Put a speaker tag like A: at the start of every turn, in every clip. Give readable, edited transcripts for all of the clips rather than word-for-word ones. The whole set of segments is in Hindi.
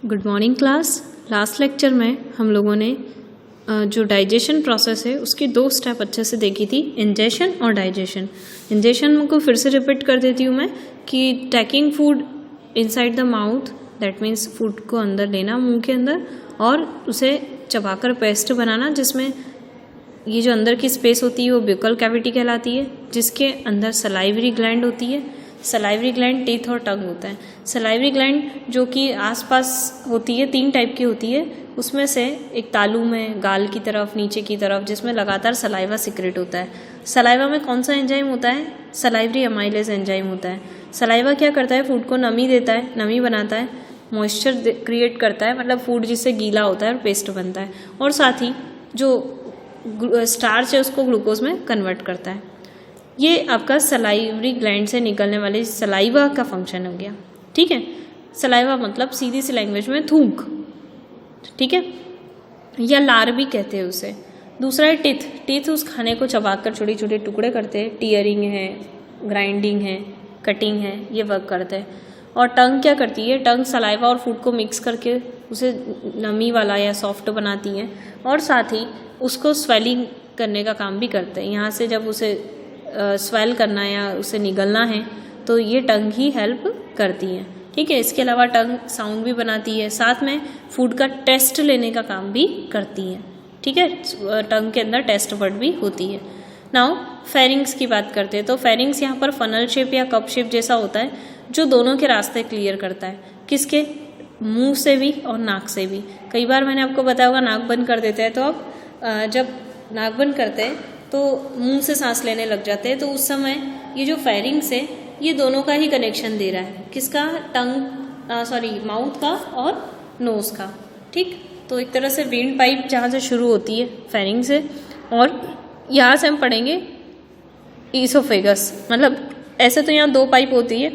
A: Good morning class. Last lecture में हम लोगों ने जो डाइजेशन प्रोसेस है उसकी दो स्टेप अच्छे से देखी थी, इंजेशन और डाइजेशन। इंजेशन को फिर से रिपीट कर देती हूँ मैं कि taking food inside the mouth, that means food को अंदर लेना मुंह के अंदर और उसे चबाकर पेस्ट बनाना, जिसमें ये जो अंदर की स्पेस होती है वो ब्यूकल कैविटी कहलाती है, जिसके अंदर सलाइवरी ग्लैंड होती है। सलाइवरी ग्लैंड टीथ और टंग होता है। सलाइवरी ग्लैंड जो कि आसपास होती है, 3 टाइप की होती है, उसमें से एक तालू में गाल की तरफ, नीचे की तरफ, जिसमें लगातार सलाइवा सिक्रेट होता है। सलाइवा में कौन सा एंजाइम होता है? सलाइवरी अमाइलेज एंजाइम होता है। सलाइवा क्या करता है? फूड को नमी देता है, नमी बनाता है, मॉइस्चर क्रिएट करता है, मतलब फूड जिससे गीला होता है और पेस्ट बनता है, और साथ ही जो स्टार्च है उसको ग्लूकोज में कन्वर्ट करता है। ये आपका सलाइवरी ग्लैंड से निकलने वाले सलाइवा का फंक्शन हो गया। ठीक है, सलाइवा मतलब सीधी सी लैंग्वेज में थूक, ठीक है, या लार भी कहते हैं उसे। दूसरा है टीथ। टीथ उस खाने को चबाकर छोटे छोटे टुकड़े करते हैं, टीयरिंग है, ग्राइंडिंग है, कटिंग है, ये वर्क करते हैं। और टंग क्या करती है? टंग सलाइवा और फूड को मिक्स करके उसे नमी वाला या सॉफ्ट बनाती है, और साथ ही उसको स्वेलिंग करने का काम भी करते हैं। यहाँ से जब उसे स्वेल करना है या उसे निगलना है तो ये टंग ही हेल्प करती है। ठीक है, इसके अलावा टंग साउंड भी बनाती है, साथ में फूड का टेस्ट लेने का काम भी करती है। ठीक है, टंग के अंदर टेस्ट बड भी होती है। नाउ फेरिंग्स की बात करते हैं तो फेरिंग्स यहाँ पर फनल शेप या कप शेप जैसा होता है, जो दोनों के रास्ते क्लियर करता है। किसके? मुंह से भी और नाक से भी। कई बार मैंने आपको बताया होगा नाक बंद कर देते हैं, तो आप जब नाक बंद करते हैं तो मुंह से सांस लेने लग जाते हैं, तो उस समय ये जो फेरिंग्स है ये दोनों का ही कनेक्शन दे रहा है। किसका? माउथ का और नोज का। ठीक, तो एक तरह से विंड पाइप जहाँ से शुरू होती है फेरिंग से, और यहाँ से हम पढ़ेंगे ईसोफेगस। मतलब ऐसे तो यहाँ 2 पाइप होती है,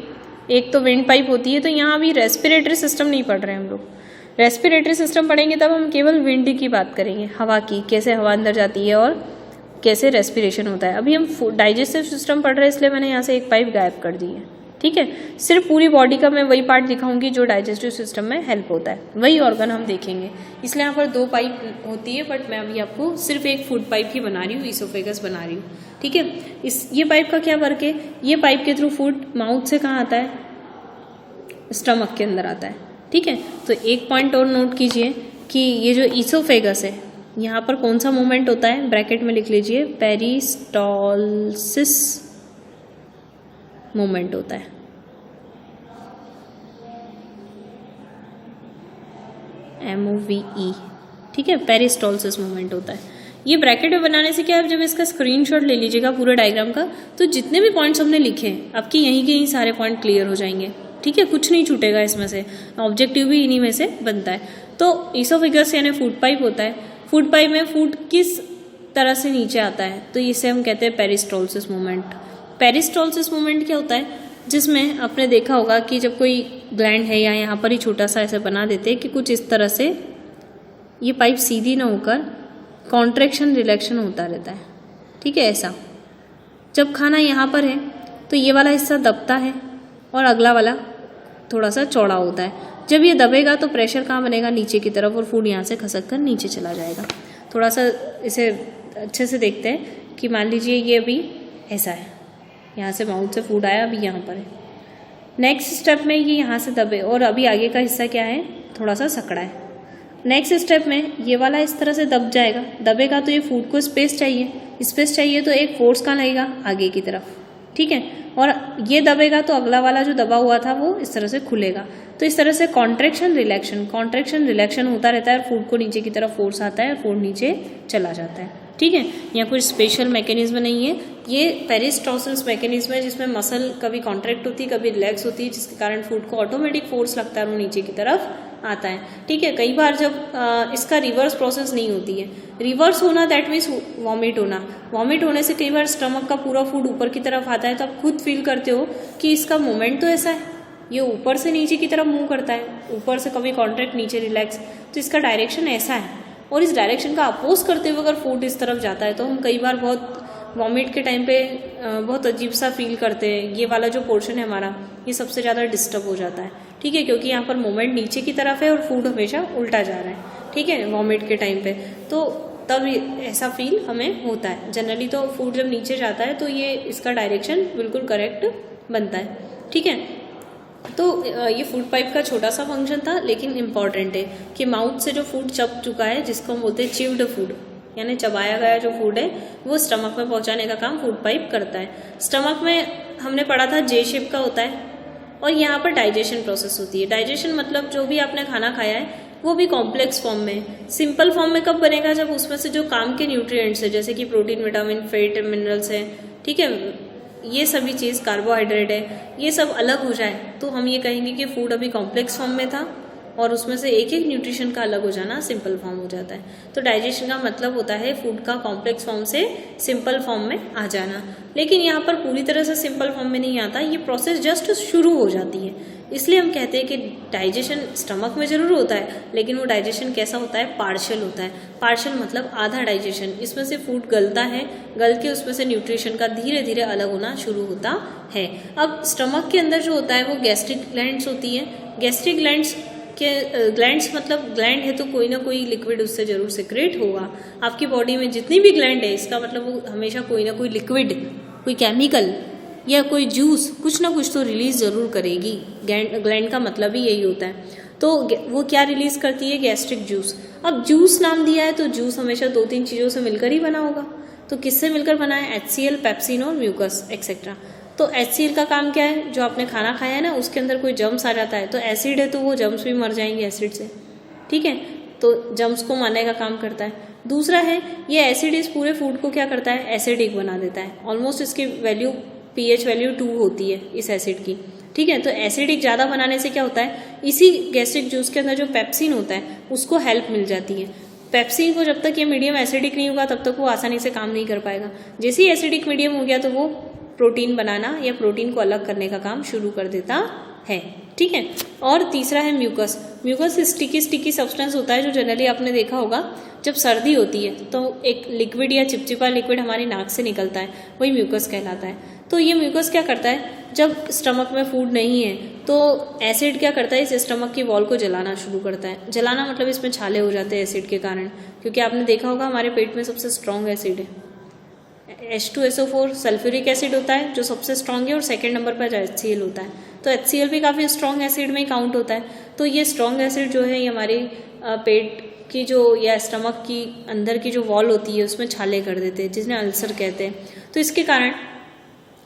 A: एक तो विंड पाइप होती है, तो यहाँ अभी रेस्पिरेटरी सिस्टम नहीं पढ़ रहे हैं हम लोग। रेस्पिरेटरी सिस्टम पढ़ेंगे तब हम केवल विंड की बात करेंगे, हवा की, कैसे हवा अंदर जाती है और कैसे रेस्पिरेशन होता है। अभी हम डाइजेस्टिव सिस्टम पढ़ रहे हैं, इसलिए मैंने यहाँ से एक पाइप गायब कर दी है। ठीक है, सिर्फ पूरी बॉडी का मैं वही पार्ट दिखाऊंगी जो डाइजेस्टिव सिस्टम में हेल्प होता है, वही ऑर्गन हम देखेंगे। इसलिए यहाँ पर 2 पाइप होती है, बट मैं अभी आपको सिर्फ एक फूड पाइप ही बना रही हूँ, ईसोफेगस बना रही हूँ। ठीक है, ये पाइप का क्या वर्क है? ये पाइप के थ्रू फूड माउथ से कहाँ आता है? स्टमक के अंदर आता है। ठीक है, तो एक पॉइंट और नोट कीजिए कि ये जो ईसोफेगस है, यहाँ पर कौन सा मूवमेंट होता है? ब्रैकेट में लिख लीजिए, पेरिस्टॉलसिस मूवमेंट होता है। MOVE। ठीक है, पेरिस्टॉलसिस मूवमेंट होता है। ये ब्रैकेट में बनाने से क्या है, जब इसका स्क्रीनशॉट ले लीजिएगा पूरे डायग्राम का, तो जितने भी पॉइंट्स हमने लिखे हैं आपके यहीं के यहीं सारे पॉइंट क्लियर हो जाएंगे। ठीक है, कुछ नहीं छूटेगा इसमें से, ऑब्जेक्टिव भी इन्हीं में से बनता है। तो ईसोफेगस यानी फूड पाइप होता है। फूड पाइप में फूड किस तरह से नीचे आता है, तो इसे हम कहते हैं पेरिस्टॉलसिस मूवमेंट। पेरिस्टॉलसिस मूवमेंट क्या होता है? जिसमें आपने देखा होगा कि जब कोई ग्लैंड है या यहाँ पर ही छोटा सा ऐसे बना देते हैं कि कुछ इस तरह से ये पाइप सीधी ना होकर कॉन्ट्रैक्शन रिलैक्शन होता रहता है। ठीक है, ऐसा जब खाना यहाँ पर है तो ये वाला हिस्सा दबता है और अगला वाला थोड़ा सा चौड़ा होता है। जब ये दबेगा तो प्रेशर कहाँ बनेगा? नीचे की तरफ, और फूड यहाँ से खसक कर नीचे चला जाएगा। थोड़ा सा इसे अच्छे से देखते हैं कि मान लीजिए ये अभी ऐसा है, यहाँ से माउथ से फूड आया, अभी यहाँ पर है। नेक्स्ट स्टेप में ये यहाँ से दबे और अभी आगे का हिस्सा क्या है? थोड़ा सा सकड़ा है। नेक्स्ट स्टेप में ये वाला इस तरह से दब जाएगा, दबेगा तो ये फूड को स्पेस चाहिए, स्पेस चाहिए तो एक फोर्स कहाँ लगेगा? आगे की तरफ। ठीक है, और ये दबेगा तो अगला वाला जो दबा हुआ था वो इस तरह से खुलेगा। तो इस तरह से कॉन्ट्रैक्शन रिलैक्शन होता रहता है, और फूड को नीचे की तरफ फोर्स आता है और फूड नीचे चला जाता है। ठीक है, यहाँ कोई स्पेशल मैकेनिज्म नहीं है, ये पेरिस्टॉलसिस मैकेनिज्म है, जिसमें मसल कभी कॉन्ट्रैक्ट होती है, कभी रिलैक्स होती है, जिसके कारण फूड को ऑटोमेटिक फोर्स लगता है और वो नीचे की तरफ आता है। ठीक है, कई बार जब इसका रिवर्स प्रोसेस नहीं होती है, रिवर्स होना दैट मीन्स वॉमिट होना। वॉमिट होने से कई बार स्टमक का पूरा फूड ऊपर की तरफ आता है, तो आप खुद फील करते हो कि इसका मूवमेंट तो ऐसा है, ये ऊपर से नीचे की तरफ मूव करता है, ऊपर से कभी कॉन्ट्रैक्ट नीचे रिलैक्स, तो इसका डायरेक्शन ऐसा है। और इस डायरेक्शन का अपोज करते हुए अगर फूड इस तरफ जाता है तो हम कई बार बहुत वॉमिट के टाइम पे बहुत अजीब सा फील करते हैं। ये वाला जो पोर्शन है हमारा, ये सबसे ज़्यादा डिस्टर्ब हो जाता है। ठीक है, क्योंकि यहाँ पर मूवमेंट नीचे की तरफ है और फूड हमेशा उल्टा जा रहा है, ठीक है, वॉमिट के टाइम पे, तो तब ऐसा फील हमें होता है। जनरली तो फूड जब नीचे जाता है तो ये इसका डायरेक्शन बिल्कुल करेक्ट बनता है, ठीक है। तो ये फूड पाइप का छोटा सा फंक्शन था, लेकिन इम्पॉर्टेंट है कि माउथ से जो फूड चब चुका है, जिसको हम बोलते हैं चिव्ड फूड, यानी चबाया गया जो फूड है वो स्टमक में पहुंचाने का काम फूड पाइप करता है। स्टमक में हमने पढ़ा था जे शेप का होता है, और यहाँ पर डाइजेशन प्रोसेस होती है। डाइजेशन मतलब जो भी आपने खाना खाया है वो भी कॉम्प्लेक्स फॉर्म में, सिंपल फॉर्म में कब बनेगा, जब उसमें से जो काम के न्यूट्रिएंट्स है, जैसे कि प्रोटीन, विटामिन, फैट, मिनरल्स है, ठीक है, ये सभी चीज़, कार्बोहाइड्रेट है, ये सब अलग हो जाए तो हम ये कहेंगे कि फूड अभी कॉम्प्लेक्स फॉर्म में था, और उसमें से एक एक न्यूट्रिशन का अलग हो जाना सिंपल फॉर्म हो जाता है। तो डाइजेशन का मतलब होता है फूड का कॉम्प्लेक्स फॉर्म से सिंपल फॉर्म में आ जाना। लेकिन यहाँ पर पूरी तरह से सिंपल फॉर्म में नहीं आता, ये प्रोसेस जस्ट शुरू हो जाती है। इसलिए हम कहते हैं कि डाइजेशन स्टमक में जरूर होता है, लेकिन वो डाइजेशन कैसा होता है, पार्शियल होता है। पार्शियल मतलब आधा डाइजेशन, इसमें से फूड गलता है, गल के उसमें से न्यूट्रिशन का धीरे धीरे अलग होना शुरू होता है। अब स्टमक के अंदर जो होता है वो गैस्ट्रिक ग्लैंड्स होती है। गैस्ट्रिक ग्लैंड्स के ग्लैंड्स मतलब ग्लैंड है तो कोई ना कोई लिक्विड उससे जरूर सिक्रेट होगा। आपकी बॉडी में जितनी भी ग्लैंड है, इसका मतलब वो हमेशा कोई ना कोई लिक्विड, कोई केमिकल या कोई जूस, कुछ ना कुछ तो रिलीज जरूर करेगी। ग्लैंड का मतलब ही यही होता है। तो वो क्या रिलीज करती है, गैस्ट्रिक जूस। अब जूस नाम दिया है तो जूस हमेशा 2-3 चीज़ों से मिलकर ही बना होगा। तो किससे मिलकर बना है, HCl, पेप्सिन और म्यूकस एक्सेट्रा। तो HCl का काम क्या है, जो आपने खाना खाया है ना उसके अंदर कोई जम्स आ जाता है, तो एसिड है तो वो जम्स भी मर जाएंगे एसिड से, ठीक है, तो जम्स को मारने का काम करता है। दूसरा है ये एसिड इस पूरे फूड को क्या करता है, एसिडिक बना देता है। ऑलमोस्ट इसकी वैल्यू pH वैल्यू 2 होती है इस एसिड की, ठीक है। तो एसिडिक ज़्यादा बनाने से क्या होता है, इसी गैस्ट्रिक जूस के अंदर जो पेप्सिन होता है उसको हेल्प मिल जाती है। पेप्सिन को जब तक ये मीडियम एसिडिक नहीं होगा तब तक वो आसानी से काम नहीं कर पाएगा। जैसे ही एसिडिक मीडियम हो गया तो वो प्रोटीन बनाना या प्रोटीन को अलग करने का काम शुरू कर देता है, ठीक है। और तीसरा है म्यूकस। म्यूकस स्टिकी सब्सटेंस होता है जो जनरली आपने देखा होगा जब सर्दी होती है तो एक लिक्विड या चिपचिपा लिक्विड हमारी नाक से निकलता है, वही म्यूकस कहलाता है। तो ये म्यूकस क्या करता है, जब स्टमक में फूड नहीं है तो एसिड क्या करता है, इस स्टमक की वॉल को जलाना शुरू करता है। जलाना मतलब इसमें छाले हो जाते हैं एसिड के कारण, क्योंकि आपने देखा होगा हमारे पेट में सबसे स्ट्रॉन्ग एसिड है H2SO4 सल्फ्यूरिक एसिड होता है जो सबसे स्ट्रॉन्ग है, और सेकेंड नंबर पर HCl होता है। तो HCl भी काफ़ी स्ट्रॉन्ग एसिड में ही काउंट होता है। तो ये स्ट्रॉन्ग एसिड जो है ये हमारे पेट की जो या स्टमक की अंदर की जो वॉल होती है उसमें छाले कर देते हैं, जिन्हें अल्सर कहते हैं। तो इसके कारण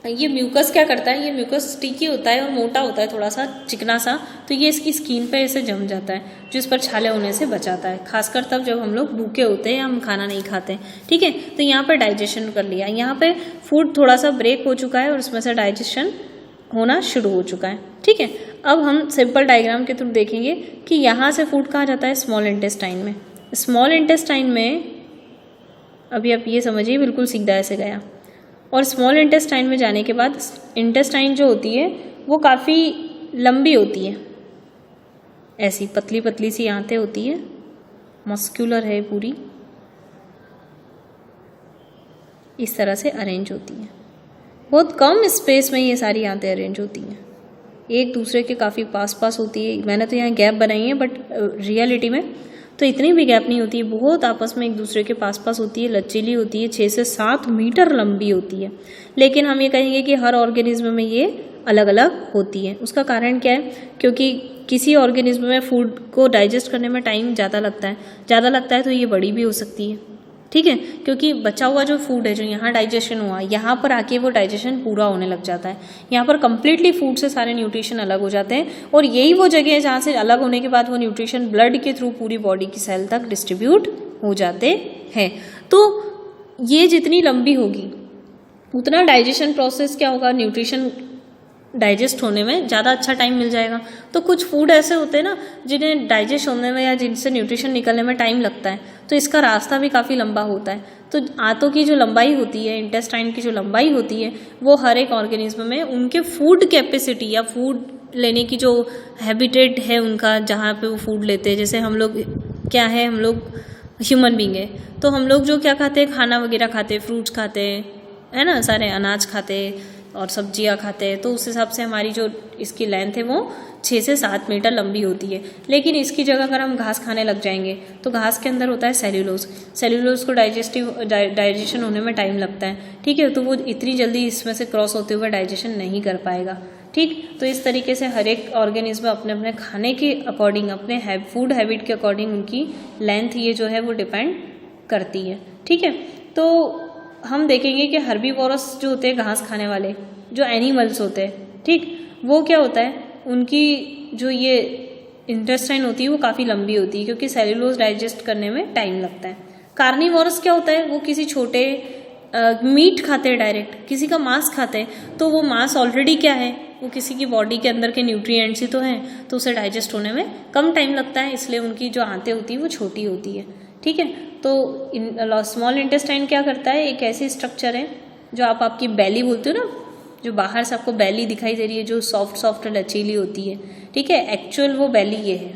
A: ये म्यूकस क्या करता है, ये म्यूकस स्टिकी होता है और मोटा होता है, थोड़ा सा चिकना सा, तो ये इसकी स्किन पे ऐसे जम जाता है जो इस पर छाले होने से बचाता है, खासकर तब जब हम लोग भूखे होते हैं या हम खाना नहीं खाते, ठीक है। तो यहाँ पर डाइजेशन कर लिया, यहाँ पे फूड थोड़ा सा ब्रेक हो चुका है और उसमें से डाइजेशन होना शुरू हो चुका है, ठीक है। अब हम सिंपल डायग्राम के थ्रू देखेंगे कि यहाँ से फूड कहाँ जाता है, स्मॉल इंटेस्टाइन में। स्मॉल इंटेस्टाइन में अभी आप ये समझिए बिल्कुल सीधा ऐसे गया, और स्मॉल इंटेस्टाइन में जाने के बाद इंटेस्टाइन जो होती है वो काफ़ी लंबी होती है, ऐसी पतली पतली सी आंतें होती है, मस्कुलर है पूरी, इस तरह से अरेंज होती है। बहुत कम स्पेस में ये सारी आंतें अरेंज होती हैं, एक दूसरे के काफ़ी पास पास होती है। मैंने तो यहाँ गैप बनाई है, बट रियलिटी में तो इतनी भी गैप नहीं होती है, बहुत आपस में एक दूसरे के पास पास होती है, लचीली होती है, 6 से 7 मीटर लंबी होती है। लेकिन हम ये कहेंगे कि हर ऑर्गेनिज्म में ये अलग अलग होती है। उसका कारण क्या है, क्योंकि किसी ऑर्गेनिज्म में फूड को डाइजेस्ट करने में टाइम ज़्यादा लगता है तो ये बड़ी भी हो सकती है, ठीक है, क्योंकि बचा हुआ जो फूड है जो यहाँ डाइजेशन हुआ, यहाँ पर आके वो डाइजेशन पूरा होने लग जाता है। यहाँ पर कंप्लीटली फूड से सारे न्यूट्रिशन अलग हो जाते हैं, और यही वो जगह है जहाँ से अलग होने के बाद वो न्यूट्रिशन ब्लड के थ्रू पूरी बॉडी की सेल तक डिस्ट्रीब्यूट हो जाते हैं। तो ये जितनी लंबी होगी उतना डाइजेशन प्रोसेस क्या होगा, न्यूट्रिशन डाइजेस्ट होने में ज़्यादा अच्छा टाइम मिल जाएगा। तो कुछ फूड ऐसे होते हैं ना जिन्हें डाइजेस्ट होने में या जिनसे न्यूट्रिशन निकलने में टाइम लगता है, तो इसका रास्ता भी काफ़ी लंबा होता है। तो आंतों की जो लंबाई होती है, इंटेस्टाइन की जो लंबाई होती है, वो हर एक ऑर्गेनिज्म में उनके फूड कैपेसिटी या फूड लेने की जो हैबिटेट है उनका, जहाँ पे वो फूड लेते हैं। जैसे हम लोग क्या है, हम लोग ह्यूमन बींग है, तो हम लोग जो क्या खाते हैं, खाना वगैरह खाते हैं, फ्रूट्स खाते हैं, है ना, सारे अनाज खाते हैं और सब्जियां खाते हैं। तो उस हिसाब से हमारी जो इसकी लेंथ है वो 6 से 7 मीटर लंबी होती है। लेकिन इसकी जगह अगर हम घास खाने लग जाएंगे तो घास के अंदर होता है सेल्यूलोज। सेल्यूलोज को डाइजेशन होने में टाइम लगता है, ठीक है, तो वो इतनी जल्दी इसमें से क्रॉस होते हुए डाइजेशन नहीं कर पाएगा, ठीक। तो इस तरीके से हर एक ऑर्गेनिज्म अपने अपने खाने के अकॉर्डिंग, अपने फूड हैबिट के अकॉर्डिंग उनकी लेंथ ये जो है वो डिपेंड करती है, ठीक है। तो हम देखेंगे कि हर्बीवोरस जो होते हैं घास खाने वाले जो एनिमल्स होते हैं, ठीक, वो क्या होता है, उनकी जो ये इंटेस्टाइन होती है वो काफ़ी लंबी होती है क्योंकि सेल्यूलोज डाइजेस्ट करने में टाइम लगता है। कार्निवोरस क्या होता है, वो किसी छोटे मीट खाते हैं, डायरेक्ट किसी का मांस खाते हैं, तो वो मांस ऑलरेडी क्या है, वो किसी की बॉडी के अंदर के न्यूट्रिएंट्स ही तो हैं, तो उसे डाइजेस्ट होने में कम टाइम लगता है, इसलिए उनकी जो आंतें होती है वो छोटी होती है, ठीक है। तो स्मॉल इंटेस्टाइन क्या करता है, एक ऐसी स्ट्रक्चर है जो आपकी बैली बोलते हो ना, जो बाहर से आपको बैली दिखाई दे रही है, जो सॉफ्ट सॉफ्ट लचीली होती है, ठीक है, एक्चुअल वो बैली ये है,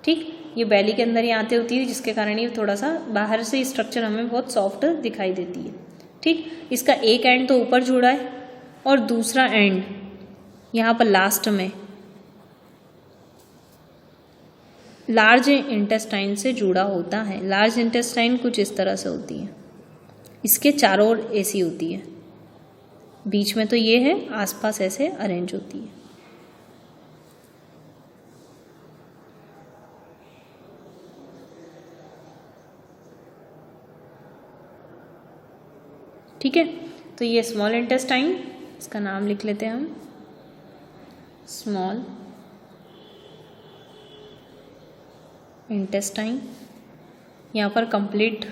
A: ठीक। ये बैली के अंदर ही आंतें होती है जिसके कारण ये थोड़ा सा बाहर से स्ट्रक्चर हमें बहुत सॉफ्ट दिखाई देती है, ठीक। इसका एक एंड तो ऊपर जुड़ा है और दूसरा एंड यहाँ पर लास्ट में लार्ज इंटेस्टाइन से जुड़ा होता है। लार्ज इंटेस्टाइन कुछ इस तरह से होती है, इसके चारों ओर ऐसी होती है, बीच में तो ये है, आसपास ऐसे अरेंज होती है, ठीक है। तो ये स्मॉल इंटेस्टाइन, इसका नाम लिख लेते हैं हम, स्मॉल इंटेस्टाइन। यहाँ पर कंप्लीट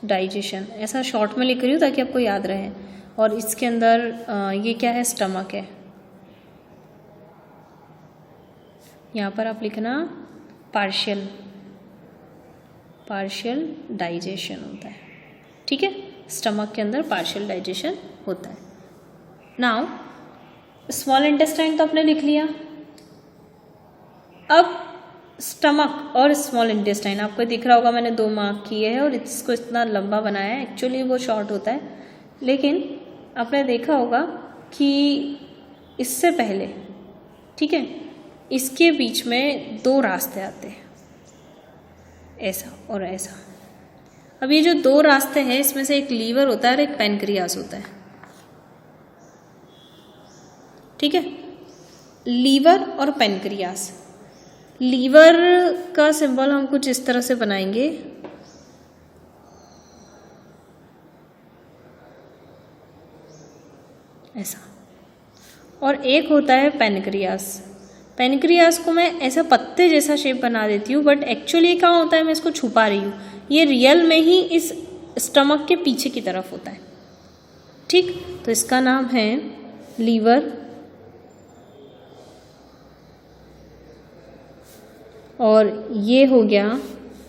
A: डाइजेशन ऐसा शॉर्ट में लिख रही हूँ ताकि आपको याद रहे। और इसके अंदर ये क्या है, स्टमक है, यहाँ पर आप लिखना पार्शियल डाइजेशन होता है, ठीक है। स्टमक के अंदर पार्शियल डाइजेशन होता है। नाउ स्मॉल इंटेस्टाइन तो आपने लिख लिया, अब स्टमक और स्मॉल इंटेस्टाइन आपको दिख रहा होगा, मैंने 2 मार्क किए हैं और इसको इतना लंबा बनाया है, एक्चुअली वो शॉर्ट होता है, लेकिन आपने देखा होगा कि इससे पहले, ठीक है, इसके बीच में 2 रास्ते आते हैं, ऐसा और ऐसा। अब ये जो 2 रास्ते हैं इसमें से एक लीवर होता है और एक पैनक्रियास होता है, ठीक है। लीवर और पैनक्रियास, लीवर का सिंबल हम कुछ इस तरह से बनाएंगे, ऐसा, और एक होता है पैनक्रियास। पैनक्रियास को मैं ऐसा पत्ते जैसा शेप बना देती हूँ, बट एक्चुअली क्या होता है, मैं इसको छुपा रही हूँ, ये रियल में ही इस स्टमक के पीछे की तरफ होता है, ठीक। तो इसका नाम है लीवर और ये हो गया,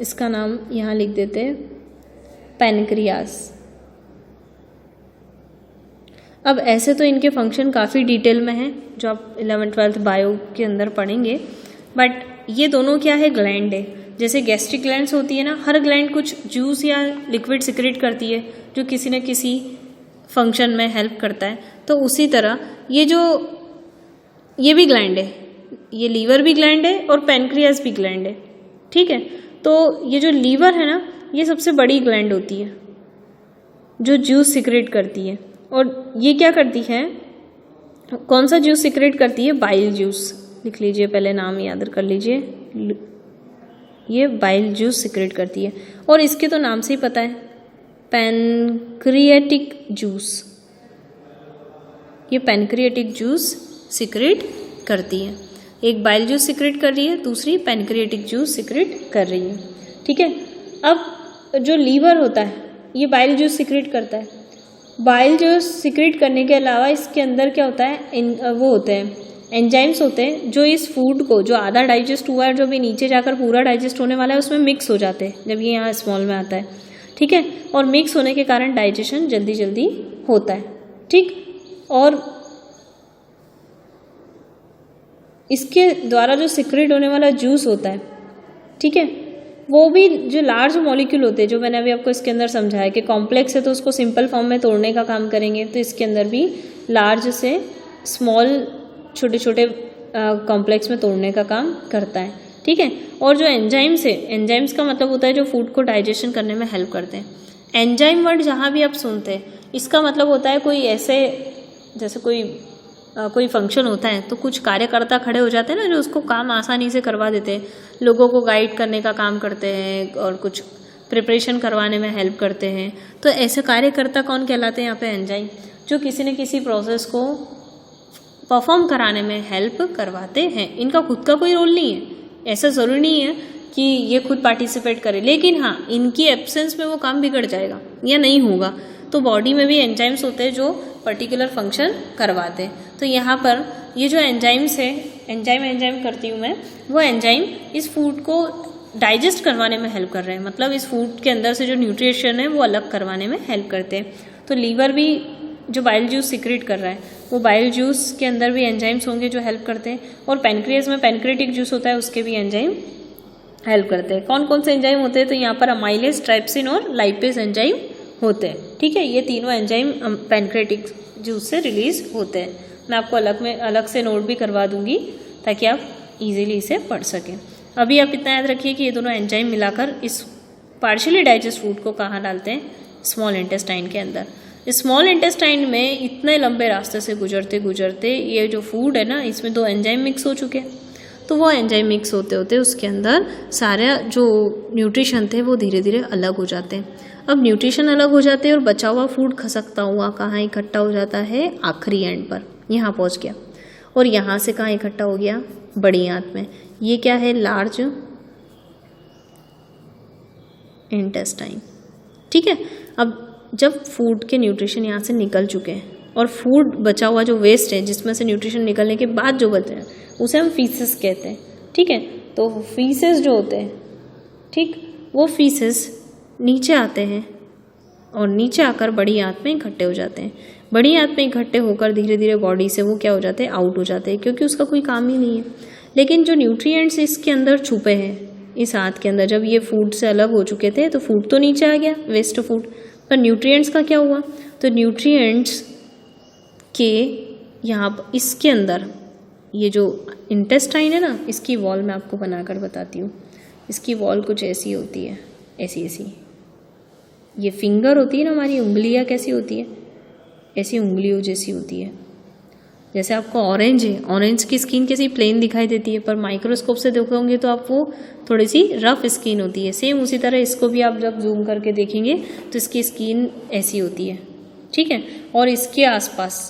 A: इसका नाम यहाँ लिख देते हैं पैनक्रियास। अब ऐसे तो इनके फंक्शन काफ़ी डिटेल में हैं जो आप 11th-12th बायो के अंदर पढ़ेंगे, बट ये दोनों क्या है, ग्लैंड है। जैसे गैस्ट्रिक ग्लैंड्स होती है ना, हर ग्लैंड कुछ जूस या लिक्विड सिक्रेट करती है जो किसी न किसी फंक्शन में हेल्प करता है, तो उसी तरह ये भी ग्लैंड है, ये लीवर भी ग्लैंड है और पैनक्रियास भी ग्लैंड है, ठीक है। तो ये जो लीवर है ना, ये सबसे बड़ी ग्लैंड होती है जो जूस सिक्रेट करती है, और ये क्या करती है, कौन सा जूस सिक्रेट करती है, बाइल जूस। लिख लीजिए, पहले नाम याद कर लीजिए, ये बाइल जूस सिक्रेट करती है, और इसके तो नाम से ही पता है, पैनक्रियाटिक जूस, ये पैनक्रियाटिक जूस सिक्रेट करती है। एक बाइल जूस सिक्रेट कर रही है, दूसरी पैनक्रियाटिक जूस सिक्रेट कर रही है, ठीक है। अब जो लीवर होता है ये बाइल जूस सिक्रेट करता है। बाइल जूस सिक्रेट करने के अलावा इसके अंदर क्या होता है, वो होते हैं एंजाइम्स होते हैं जो इस फूड को, जो आधा डाइजेस्ट हुआ है, जो भी नीचे जाकर पूरा डाइजेस्ट होने वाला है, उसमें मिक्स हो जाते हैं जब ये यहाँ स्मॉल में आता है, ठीक है। और मिक्स होने के कारण डाइजेशन जल्दी जल्दी होता है, ठीक। और इसके द्वारा जो सिक्रेट होने वाला जूस होता है, ठीक है, वो भी जो लार्ज मॉलिक्यूल होते हैं, जो मैंने अभी आपको इसके अंदर समझाया कि कॉम्प्लेक्स है तो उसको सिंपल फॉर्म में तोड़ने का काम करेंगे, तो इसके अंदर भी लार्ज से स्मॉल छोटे छोटे कॉम्प्लेक्स में तोड़ने का काम करता है, ठीक है। और जो एंजाइम्स है, एंजाइम्स का मतलब होता है जो फूड को डाइजेशन करने में हेल्प करते हैं। एंजाइम वर्ड जहाँ भी आप सुनते हैं इसका मतलब होता है कोई ऐसे, जैसे कोई फंक्शन होता है तो कुछ कार्यकर्ता खड़े हो जाते हैं ना, जो उसको काम आसानी से करवा देते हैं, लोगों को गाइड करने का काम करते हैं और कुछ प्रिपरेशन करवाने में हेल्प करते हैं। तो ऐसे कार्यकर्ता कौन कहलाते हैं यहाँ पे? एंजाइम, जो किसी न किसी प्रोसेस को परफॉर्म कराने में हेल्प करवाते हैं। इनका खुद का कोई रोल नहीं है, ऐसा ज़रूरी नहीं है कि ये खुद पार्टिसिपेट करे, लेकिन हाँ इनकी एब्सेंस में वो काम बिगड़ जाएगा या नहीं होगा। तो बॉडी में भी एंजाइम्स होते हैं जो पर्टिकुलर फंक्शन करवाते हैं। तो यहाँ पर ये जो एंजाइम्स है, एंजाइम करती हूँ मैं, वो एंजाइम इस फूड को डाइजेस्ट करवाने में हेल्प कर रहे हैं, मतलब इस फूड के अंदर से जो न्यूट्रिशन है वो अलग करवाने में हेल्प करते हैं। तो लीवर भी जो बाइल जूस सिक्रेट कर रहा है, वो बाइल जूस के अंदर भी एंजाइम्स होंगे जो हेल्प करते हैं। और पैनक्रियाज में पैनक्रेटिक जूस होता है, उसके भी एंजाइम हेल्प करते हैं। कौन कौन से एंजाइम होते हैं? तो यहाँ पर अमाइलेज, ट्राइप्सिन और लाइपेज एंजाइम होते हैं, ठीक है। ये तीनों एंजाइम पैनक्रेटिक जूस से रिलीज होते हैं। मैं आपको अलग से नोट भी करवा दूंगी ताकि आप इजीली इसे पढ़ सकें। अभी आप इतना याद रखिए कि ये दोनों एंजाइम मिलाकर इस पार्शियली डाइजेस्ट फूड को कहाँ डालते हैं? स्मॉल इंटेस्टाइन के अंदर। स्मॉल इंटेस्टाइन में इतने लंबे रास्ते से गुजरते गुजरते ये जो फूड है ना, इसमें दो एंजाइम मिक्स हो चुके हैं। तो वो एंजाइम मिक्स होते होते उसके अंदर सारे जो न्यूट्रिशन थे वो धीरे धीरे अलग हो जाते हैं। अब न्यूट्रिशन अलग हो जाते हैं और बचा हुआ फूड खसकता हुआ कहाँ इकट्ठा हो जाता है? आखिरी एंड पर, यहाँ पहुँच गया। और यहाँ से कहाँ इकट्ठा हो गया? बड़ी आंत में। ये क्या है? लार्ज इंटेस्टाइन, ठीक है। अब जब फूड के न्यूट्रिशन यहाँ से निकल चुके हैं और फूड बचा हुआ जो वेस्ट है, जिसमें से न्यूट्रिशन निकलने के बाद जो बचे हैं, उसे हम फीसेस कहते हैं, ठीक है। तो फीसेस जो होते हैं, ठीक, वो फीसेस नीचे आते हैं और नीचे आकर बड़ी आंत में इकट्ठे हो जाते हैं। बड़ी आंत में इकट्ठे होकर धीरे धीरे बॉडी से वो क्या हो जाते हैं? आउट हो जाते हैं, क्योंकि उसका कोई काम ही नहीं है। लेकिन जो न्यूट्रिएंट्स इसके अंदर छुपे हैं, इस आंत के अंदर, जब ये फूड से अलग हो चुके थे तो फूड तो नीचे आ गया, वेस्ट फूड, पर न्यूट्रिएंट्स का क्या हुआ? तो न्यूट्रिएंट्स के यहाँ इसके अंदर ये जो इंटेस्टाइन है ना, इसकी वॉल मैं आपको बनाकर बताती हूँ। इसकी वॉल कुछ ऐसी होती है, ऐसी ये फिंगर होती है ना हमारी, उंगलियाँ कैसी होती है? ऐसी उंगलियों जैसी होती है। जैसे आपको ऑरेंज है, ऑरेंज की स्किन कैसी प्लेन दिखाई देती है, पर माइक्रोस्कोप से देखोगे तो आपको थोड़ी सी रफ स्किन होती है। सेम उसी तरह इसको भी आप जब जूम करके देखेंगे तो इसकी स्किन ऐसी होती है, ठीक है। और इसके आसपास,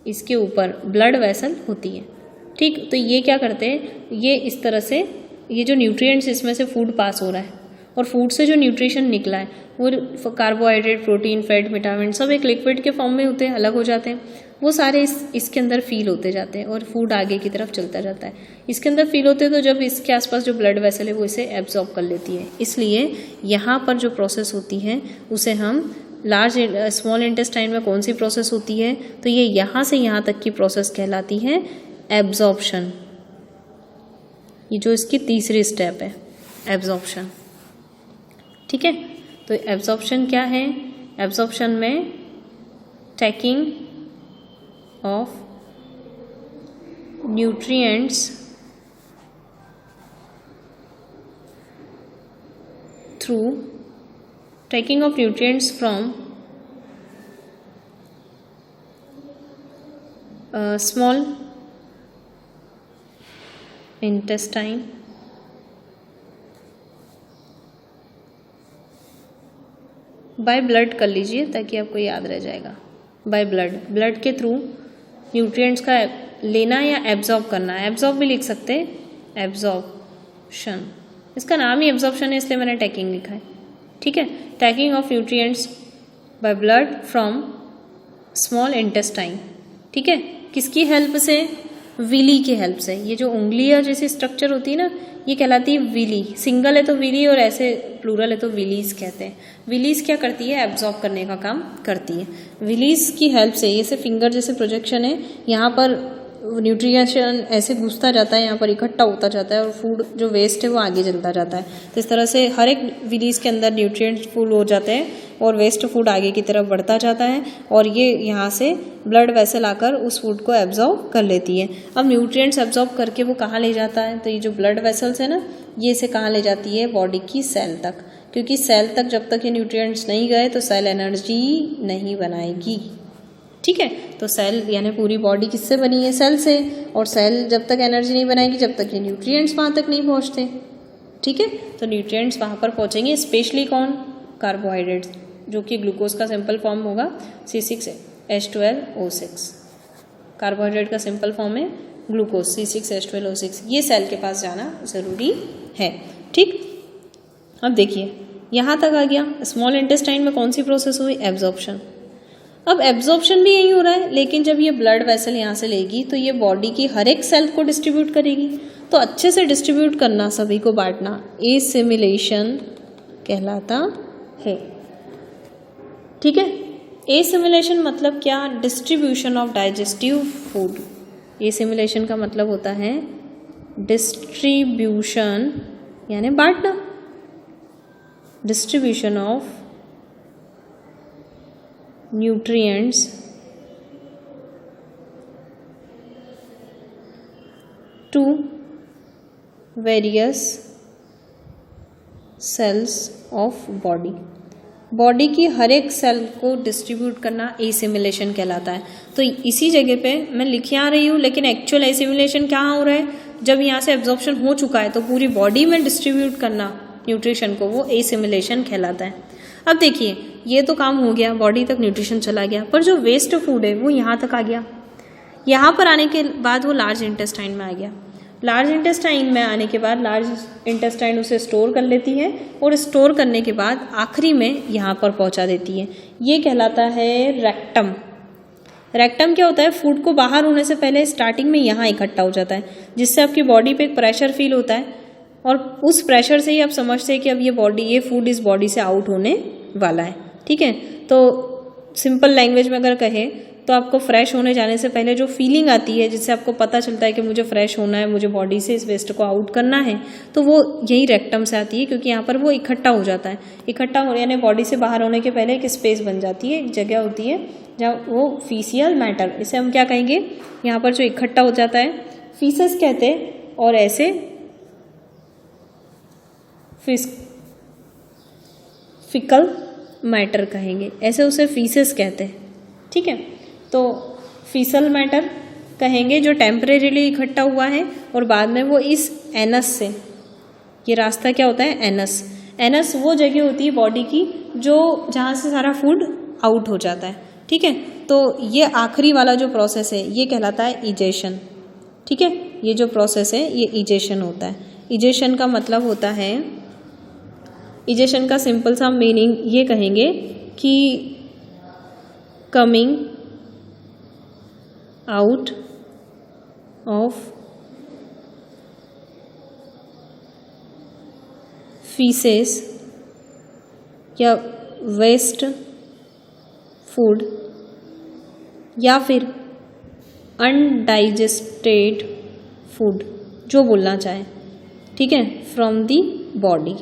A: इसके ऊपर ब्लड वेसल होती है, ठीक। तो ये क्या करते हैं? ये इस तरह से, ये जो न्यूट्रिएंट्स इसमें से फूड पास हो रहा है और फूड से जो न्यूट्रिशन निकला है वो कार्बोहाइड्रेट, प्रोटीन, फैट, विटामिन सब एक लिक्विड के फॉर्म में होते हैं, अलग हो जाते हैं। वो सारे इसके अंदर फील होते जाते हैं और फूड आगे की तरफ चलता जाता है। इसके अंदर फील होते हैं तो जब इसके आसपास जो ब्लड वेसल है वो इसे एब्जॉर्ब कर लेती है। इसलिए यहाँ पर जो प्रोसेस होती है उसे हम स्मॉल इंटेस्टाइन में कौन सी प्रोसेस होती है? तो ये यहाँ से यहाँ तक की प्रोसेस कहलाती है एब्जॉर्प्शन। ये जो इसकी तीसरी स्टेप है, एब्जॉर्प्शन, ठीक है। तो एब्जॉर्प्शन क्या है? एब्जॉर्प्शन में taking of nutrients through taking of nutrients from small intestine by blood कर लीजिए ताकि आपको याद रह जाएगा। बाय ब्लड के थ्रू न्यूट्रिएंट्स का लेना या एब्जॉर्ब करना, एब्जॉर्ब भी लिख सकते हैं, एब्जॉर्प्शन, इसका नाम ही एब्जॉर्प्शन है इसलिए मैंने टेकिंग लिखा है, ठीक है। Tacking of nutrients by blood from small intestine, ठीक है। किसकी हेल्प से? विली की हेल्प से। ये जो उंगलियां जैसी स्ट्रक्चर होती है ना, ये कहलाती है विली। सिंगल है तो विली और ऐसे प्लूरल है तो विलीज कहते हैं। विलीज क्या करती है? एब्जॉर्ब करने का काम करती है। विलीज की हेल्प से, ये से फिंगर जैसे प्रोजेक्शन है, यहाँ पर न्यूट्रिशन ऐसे घुसता जाता है, यहाँ पर इकट्ठा होता जाता है और फूड जो वेस्ट है वो आगे चलता जाता है। तो इस तरह से हर एक विलीज के अंदर न्यूट्रिएंट्स फुल हो जाते हैं और वेस्ट फूड आगे की तरफ बढ़ता जाता है और ये यहाँ से ब्लड वेसल आकर उस फूड को एब्जॉर्ब कर लेती है। अब न्यूट्रिएंट्स एब्जॉर्ब करके वो कहाँ ले जाता है, तो ये जो ब्लड वेसल्स है ना, ये इसे कहाँ ले जाती है, बॉडी की सेल तक, क्योंकि सेल तक जब तक ये न्यूट्रिएंट्स नहीं गए तो सेल एनर्जी नहीं बनाएगी। ठीक है, तो सेल यानी पूरी बॉडी किससे बनी है, सेल से, और सेल जब तक एनर्जी नहीं बनाएगी जब तक ये न्यूट्रिएंट्स वहाँ तक नहीं पहुँचते। ठीक है, तो न्यूट्रिएंट्स वहाँ पर पहुँचेंगे, स्पेशली कौन, कार्बोहाइड्रेट्स, जो कि ग्लूकोज का सिंपल फॉर्म होगा C6H12O6। कार्बोहाइड्रेट का सिंपल फॉर्म है ग्लूकोज C6H12O6। ये सेल के पास जाना ज़रूरी है। ठीक, अब देखिए यहाँ तक आ गया। स्मॉल इंटेस्टाइन में कौन सी प्रोसेस हुई, एब्जॉर्प्शन। अब एब्जॉर्प्शन भी यही हो रहा है, लेकिन जब ये ब्लड वेसल यहाँ से लेगी तो ये बॉडी की हर एक सेल को डिस्ट्रीब्यूट करेगी। तो अच्छे से डिस्ट्रीब्यूट करना, सभी को बांटना, एसिमिलेशन कहलाता है। ठीक है, एसिमिलेशन मतलब क्या, distribution of digestive food. Assimilation का मतलब होता है डिस्ट्रीब्यूशन यानी बांटना, distribution of nutrients to various cells of body. Body की हर एक सेल को डिस्ट्रीब्यूट करना एसिमिलेशन कहलाता है। तो इसी जगह पे मैं लिखे आ रही हूँ, लेकिन एक्चुअल एसिमिलेशन कहाँ हो रहा है, जब यहाँ से एब्जॉर्प्शन हो चुका है तो पूरी बॉडी में डिस्ट्रीब्यूट करना न्यूट्रिशन को, वो एसिमिलेशन कहलाता है। अब देखिए ये तो काम हो गया, बॉडी तक न्यूट्रिशन चला गया, पर जो वेस्ट फूड है वो यहाँ तक आ गया। यहाँ पर आने के बाद वो लार्ज इंटेस्टाइन में आ गया। लार्ज इंटेस्टाइन में आने के बाद लार्ज इंटेस्टाइन उसे स्टोर कर लेती है और स्टोर करने के बाद आखिरी में यहाँ पर पहुँचा देती है। ये कहलाता है रेक्टम। रेक्टम क्या होता है, फूड को बाहर होने से पहले स्टार्टिंग में यहाँ इकट्ठा हो जाता है, जिससे आपकी बॉडी पे एक प्रेशर फील होता है और उस प्रेशर से ही आप समझते हैं कि अब ये फूड इस बॉडी से आउट होने वाला है। ठीक है, तो सिंपल लैंग्वेज में अगर कहे तो आपको फ्रेश होने जाने से पहले जो फीलिंग आती है, जिससे आपको पता चलता है कि मुझे फ्रेश होना है, मुझे बॉडी से इस वेस्ट को आउट करना है, तो वो यही रेक्टम से आती है, क्योंकि यहाँ पर वो इकट्ठा हो जाता है। इकट्ठा हो यानी बॉडी से बाहर होने के पहले एक स्पेस बन जाती है, एक जगह होती है जहाँ वो फीसियल मैटर, इसे हम क्या कहेंगे, यहाँ पर जो इकट्ठा हो जाता है फीसेस कहते हैं, और ऐसे फिकल मैटर कहेंगे, ऐसे उसे फीसेस कहते हैं। ठीक है, तो फीसल मैटर कहेंगे जो टेम्परेरीली इकट्ठा हुआ है और बाद में वो इस एनस से, ये रास्ता क्या होता है, एनस। एनस वो जगह होती है बॉडी की जो जहाँ से सारा फूड आउट हो जाता है। ठीक है, तो ये आखिरी वाला जो प्रोसेस है ये कहलाता है इजेशन। ठीक है, ये जो प्रोसेस है ये इजेशन होता है। इजेशन का मतलब होता है, इजेशन का सिंपल सा मीनिंग ये कहेंगे कि कमिंग आउट ऑफ फीसेस या वेस्ट फूड या फिर अनडाइजेस्टेड फूड, जो बोलना चाहे। ठीक है, फ्रॉम दी बॉडी,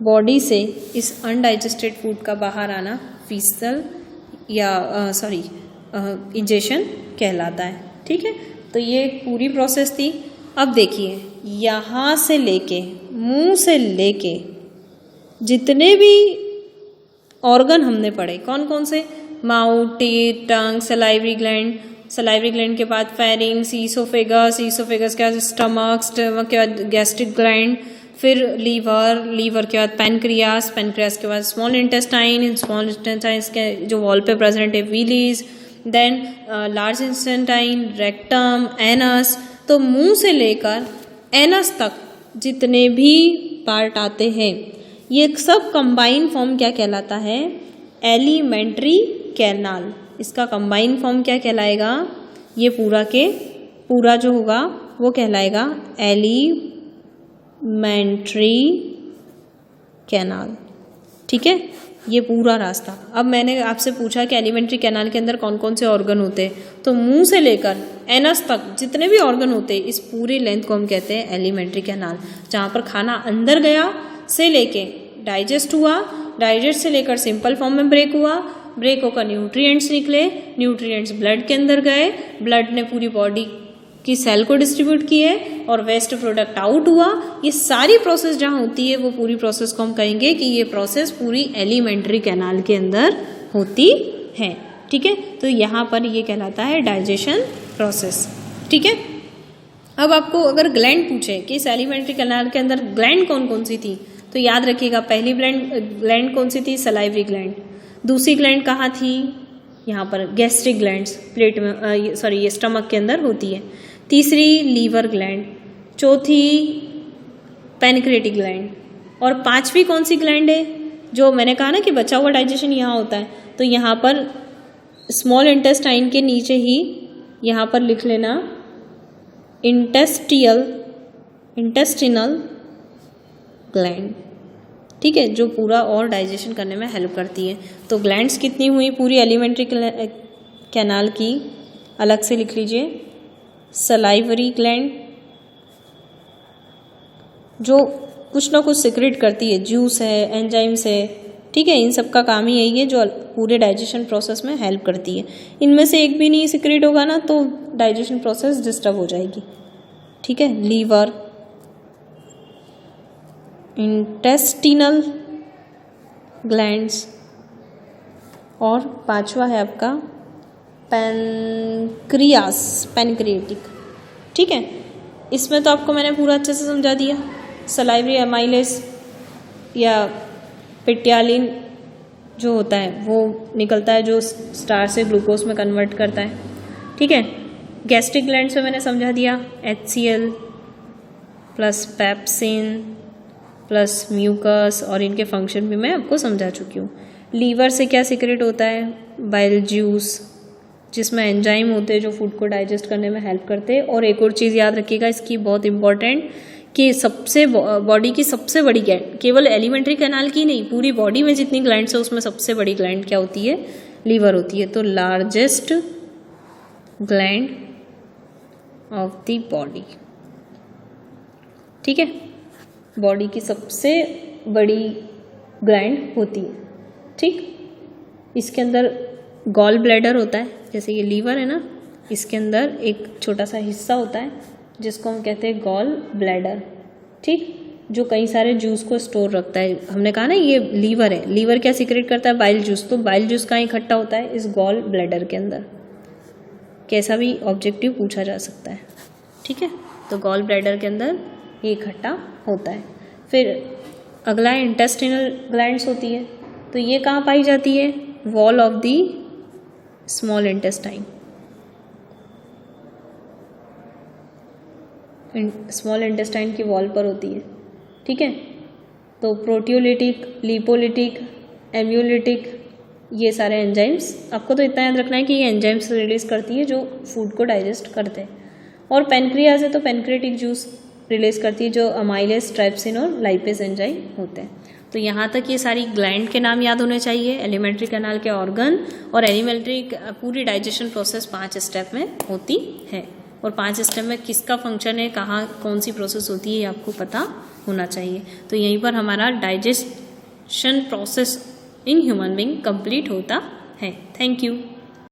A: बॉडी से इस अनडाइजेस्टेड फूड का बाहर आना फीसल या इंजेशन कहलाता है। ठीक है, तो ये पूरी प्रोसेस थी। अब देखिए यहाँ से लेके मुंह से लेके जितने भी ऑर्गन हमने पढ़े, कौन कौन से, माउथ, टीथ, टंग, सलाइवरी ग्लैंड, सलाइवरी ग्लैंड के बाद फेरिंग्स, ईसोफेगस, ईसोफेगस के बाद स्टमक, स्टमक के बाद गैस्ट्रिक ग्लैंड, फिर लीवर, लीवर के बाद पैनक्रियास, पैनक्रियास के बाद स्मॉल इंटेस्टाइन, स्मॉल इंटेस्टाइन के जो वॉल पे प्रेजेंट है villi, then large intestine, rectum, anus. तो मुंह से लेकर एनस तक जितने भी पार्ट आते हैं ये सब कंबाइन फॉर्म क्या कहलाता है, एलिमेंट्री कैनाल। इसका कंबाइन फॉर्म क्या कहलाएगा, ये पूरा के पूरा जो होगा वो कहलाएगा एलिमेंट्री कैनाल। ठीक है, ये पूरा रास्ता। अब मैंने आपसे पूछा कि एलिमेंट्री कैनाल के अंदर कौन कौन से ऑर्गन होते हैं, तो मुंह से लेकर एनस तक जितने भी ऑर्गन होते हैं इस पूरी लेंथ को हम कहते हैं एलिमेंट्री कैनाल। जहाँ पर खाना अंदर गया से लेके डाइजेस्ट हुआ, डाइजेस्ट से लेकर सिंपल फॉर्म में ब्रेक हुआ, ब्रेक होकर न्यूट्रिएंट्स निकले, न्यूट्रिएंट्स ब्लड के अंदर गए, ब्लड ने पूरी बॉडी की सेल को डिस्ट्रीब्यूट किए और वेस्ट प्रोडक्ट आउट हुआ। ये सारी प्रोसेस जहाँ होती है वो पूरी प्रोसेस को हम कहेंगे कि ये प्रोसेस पूरी एलिमेंट्री कैनाल के अंदर होती है। ठीक है, तो यहाँ पर ये कहलाता है डाइजेशन प्रोसेस। ठीक है, अब आपको अगर ग्लैंड पूछे कि इस एलिमेंट्री कैनाल के अंदर ग्लैंड कौन कौन सी थी, तो याद रखिएगा पहली ग्लैंड कौन सी थी, सलाइवरी ग्लैंड। दूसरी ग्लैंड कहाँ थी, यहाँ पर गैस्ट्रिक ग्लैंड्स प्लेट में ये स्टमक के अंदर होती है। तीसरी लीवर ग्लैंड, चौथी पैनक्रिएटिक ग्लैंड, और पांचवी कौन सी ग्लैंड है, जो मैंने कहा ना कि बचा हुआ डाइजेशन यहाँ होता है, तो यहाँ पर स्मॉल इंटेस्टाइन के नीचे ही यहाँ पर लिख लेना इंटेस्टिनल ग्लैंड। ठीक है, जो पूरा और डाइजेशन करने में हेल्प करती है। तो ग्लैंड्स कितनी हुई पूरी एलिमेंट्री कैनाल की, अलग से लिख लीजिए। सलाइवरी ग्लैंड जो कुछ ना कुछ सिक्रेट करती है, जूस है, एंजाइम्स है। ठीक है, इन सब का काम ही यही है जो पूरे डाइजेशन प्रोसेस में हेल्प करती है। इनमें से एक भी नहीं सिक्रेट होगा ना तो डाइजेशन प्रोसेस डिस्टर्ब हो जाएगी। ठीक है, लीवर, इंटेस्टिनल ग्लैंड्स, और पांचवा है आपका पैनक्रिएटिक। ठीक है, इसमें तो आपको मैंने पूरा अच्छे से समझा दिया। सलाइवरी एमाइलेस या पिट्यालिन जो होता है वो निकलता है, जो स्टार्च से ग्लूकोज में कन्वर्ट करता है। ठीक है, गैस्ट्रिक ग्लैंड्स में मैंने समझा दिया, HCl plus pepsin plus mucus, और इनके फंक्शन भी मैं आपको समझा चुकी हूँ। लीवर से क्या सीक्रेट होता है, बाइल जूस, जिसमें एंजाइम होते हैं जो फूड को डाइजेस्ट करने में हेल्प करते हैं। और एक और चीज़ याद रखिएगा इसकी बहुत इंपॉर्टेंट, कि सबसे बॉडी की सबसे बड़ी ग्लैंड, केवल एलिमेंट्री कैनाल की नहीं, पूरी बॉडी में जितनी ग्लैंड्स है उसमें सबसे बड़ी ग्लैंड क्या होती है, लीवर होती है। तो largest gland of the body. ठीक है, बॉडी की सबसे बड़ी ग्लैंड होती है। ठीक, इसके अंदर गॉल ब्लैडर होता है, जैसे ये लीवर है ना, इसके अंदर एक छोटा सा हिस्सा होता है जिसको हम कहते हैं गॉल ब्लैडर। ठीक, जो कई सारे जूस को स्टोर रखता है। हमने कहा ना ये लीवर है, लीवर क्या सीक्रेट करता है, बाइल जूस। तो बाइल जूस कहाँ इकट्ठा होता है, इस गॉल ब्लैडर के अंदर। कैसा भी ऑब्जेक्टिव पूछा जा सकता है। ठीक है, तो गॉल ब्लैडर के अंदर ये इकट्ठा होता है। फिर अगला इंटेस्टिनल ग्लैंड्स होती है, तो ये कहाँ पाई जाती है, wall of the small intestine. Small intestine की वॉल पर होती है। ठीक है, तो प्रोटियोलिटिक, लिपोलिटिक, एम्यूलिटिक, ये सारे एंजाइम्स, आपको तो इतना याद रखना है कि ये एंजाइम्स रिलीज करती है जो फूड को डाइजेस्ट करते हैं। और पेनक्रियाज है तो पेनक्रिएटिक जूस रिलीज करती है, जो अमाइलेस, ट्राइप्सिन और लाइपेज एंजाइम होते हैं। तो यहाँ तक ये सारी ग्लैंड के नाम याद होने चाहिए, एलिमेंट्री कैनाल के ऑर्गन, और एलिमेंट्री पूरी डाइजेशन प्रोसेस 5 स्टेप में होती है। और 5 स्टेप में किसका फंक्शन है, कहाँ कौन सी प्रोसेस होती है, ये आपको पता होना चाहिए। तो यहीं पर हमारा digestion process in human being complete होता है। Thank you.